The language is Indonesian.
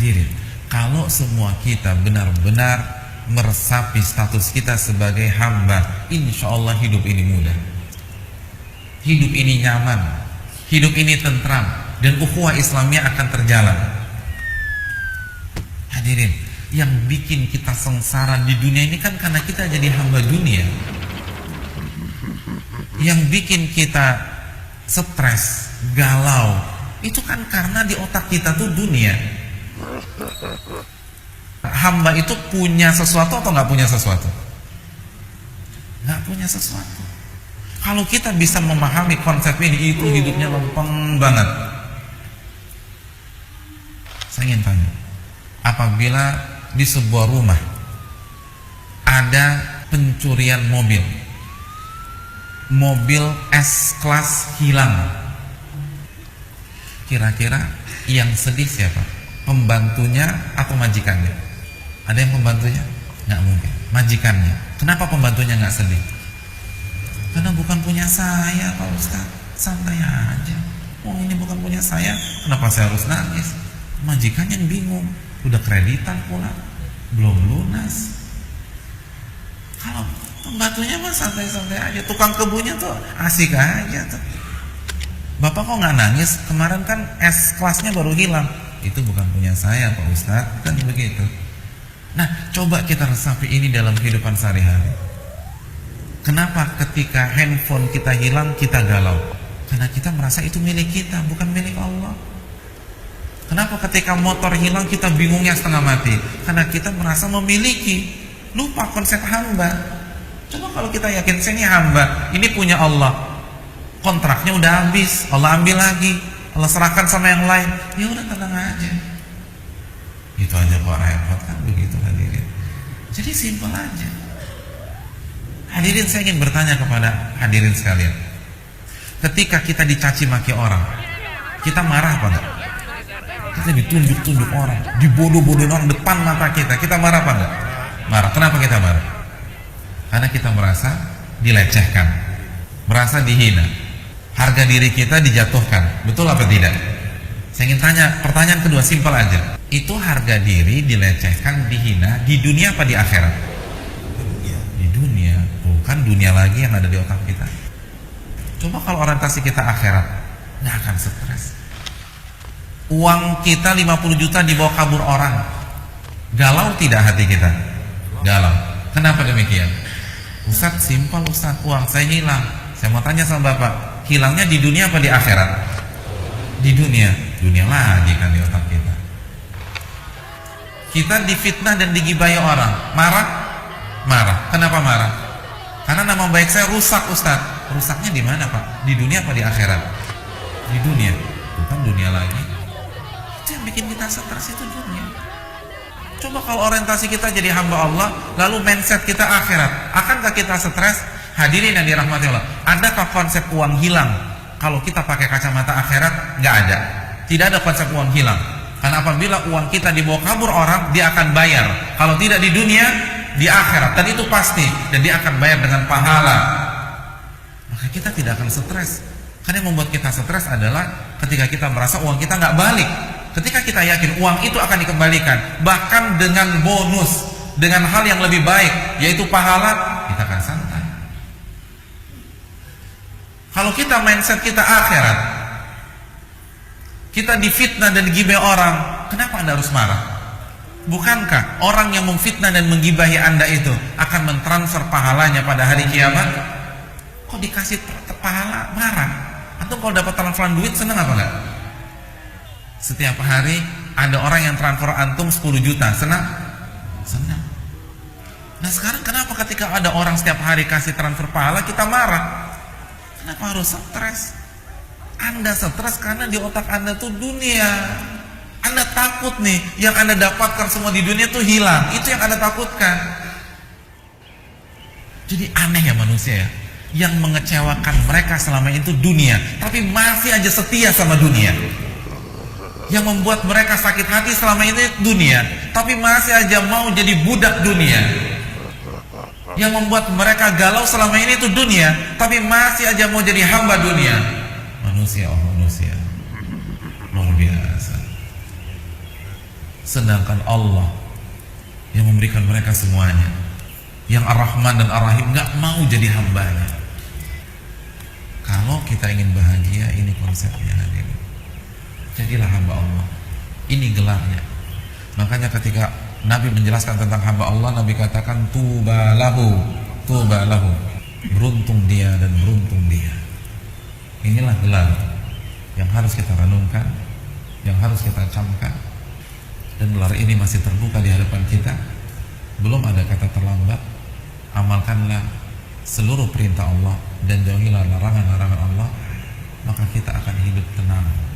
Hadirin, kalau semua kita benar-benar meresapi status kita sebagai hamba, insya Allah hidup ini mudah, hidup ini nyaman, hidup ini tentram, dan ukhuwah Islamiyah akan terjalan. Hadirin, yang bikin kita sengsara di dunia ini kan karena kita jadi hamba dunia. Yang bikin kita stres, galau, itu kan karena di otak kita tuh dunia. Hamba itu punya sesuatu atau nggak punya sesuatu? Nggak punya sesuatu. Kalau kita bisa memahami konsep ini, itu hidupnya lempeng banget. Saya ingin tanya, apabila di sebuah rumah ada pencurian mobil S-Class hilang, kira-kira yang sedih siapa? Pembantunya atau majikannya? Ada yang pembantunya? Nggak mungkin. Majikannya. Kenapa pembantunya nggak sedih? Karena bukan punya saya, Pak Ustadz. Santai aja. Oh, ini bukan punya saya, kenapa saya harus nangis? Majikannya bingung. Udah kreditan pula, belum lunas. Kalau pembantunya mah santai-santai aja. Tukang kebunnya tuh asik aja tuh. Bapak kok nggak nangis? Kemarin kan S-Classnya baru hilang. Itu bukan punya saya, Pak Ustadz. Kan begitu. Nah, coba kita resapi ini dalam kehidupan sehari-hari. Kenapa ketika handphone kita hilang kita galau? Karena kita merasa itu milik kita, bukan milik Allah. Kenapa ketika motor hilang kita bingungnya setengah mati? Karena kita merasa memiliki. Lupa konsep hamba. Coba kalau kita yakin saya ini hamba, ini punya Allah, kontraknya udah habis, Allah ambil lagi, Allah serahkan sama yang lain, ya udah tenang aja. Itu aja kok repot kan, begitu hadirin. Jadi simpel aja. Hadirin, saya ingin bertanya kepada hadirin sekalian, ketika kita dicaci maki orang, kita marah apa enggak? Kita ditunjuk-tunjuk orang, dibodoh-bodohin orang depan mata kita marah apa enggak? Marah. Kenapa kita marah? Karena kita merasa dilecehkan, merasa dihina, harga diri kita dijatuhkan. Betul apa tidak? Saya ingin tanya, pertanyaan kedua simpel aja. Itu harga diri dilecehkan, dihina di dunia apa di akhirat? Di dunia. Bukan dunia lagi yang ada di otak kita. Coba kalau orientasi kita akhirat, nggak akan stres. Uang kita 50 juta dibawa kabur orang, galau tidak hati kita? Galau. Kenapa demikian? Ustadz, simpel Ustadz, uang saya hilang. Saya mau tanya sama Bapak, hilangnya di dunia apa di akhirat? Di dunia. Dunia lagi kan di otak kita. Kita difitnah dan digibahi orang, marah? Marah. Kenapa marah? Karena nama baik saya rusak Ustadz. Rusaknya di mana Pak? Di dunia apa di akhirat? Di dunia. Bukan dunia lagi. Itu yang bikin kita stres, itu dunia. Coba kalau orientasi kita jadi hamba Allah, lalu mindset kita akhirat, akankah kita stres? Hadirin yang dirahmati Allah, adakah konsep uang hilang kalau kita pakai kacamata akhirat? Nggak ada. Tidak ada konsep uang hilang. Karena apabila uang kita dibawa kabur orang, dia akan bayar. Kalau tidak di dunia, di akhirat. Dan itu pasti. Dan dia akan bayar dengan pahala. Maka kita tidak akan stres. Karena yang membuat kita stres adalah ketika kita merasa uang kita nggak balik. Ketika kita yakin uang itu akan dikembalikan, bahkan dengan bonus, dengan hal yang lebih baik, yaitu pahala, kita akan santai. Kalau kita mindset kita akhirat, kita difitnah dan digibahi orang, kenapa Anda harus marah? Bukankah orang yang memfitnah dan menggibahi Anda itu akan mentransfer pahalanya pada hari kiamat? Kok dikasih pahala marah? Atau kalau dapat transferan duit senang apa enggak? Setiap hari ada orang yang transfer antum 10 juta, senang? Senang. Nah sekarang kenapa ketika ada orang setiap hari kasih transfer pahala kita marah? Kenapa harus stres? Anda stres karena di otak Anda tuh dunia. Anda takut nih, yang Anda dapatkan semua di dunia tuh hilang. Itu yang Anda takutkan. Jadi aneh ya manusia ya. Yang mengecewakan mereka selama itu dunia, tapi masih aja setia sama dunia. Yang membuat mereka sakit hati selama ini dunia, tapi masih aja mau jadi budak dunia. Yang membuat mereka galau selama ini itu dunia, tapi masih aja mau jadi hamba dunia. Manusia, oh manusia, luar biasa. sedangkan Allah yang memberikan mereka semuanya, yang Ar-Rahman dan Ar-Rahim, nggak mau jadi hambanya. Kalau kita ingin bahagia, ini konsepnya hadirin. Jadilah hamba Allah. Ini gelarnya. Makanya ketika Nabi menjelaskan tentang hamba Allah, Nabi katakan tuba lahu, tuba lahu. Beruntung dia dan beruntung dia. Inilah gelar yang harus kita renungkan, yang harus kita camkan. Dan gelar ini masih terbuka di hadapan kita. Belum ada kata terlambat. Amalkanlah seluruh perintah Allah dan jauhilah larangan-larangan Allah, maka kita akan hidup tenang.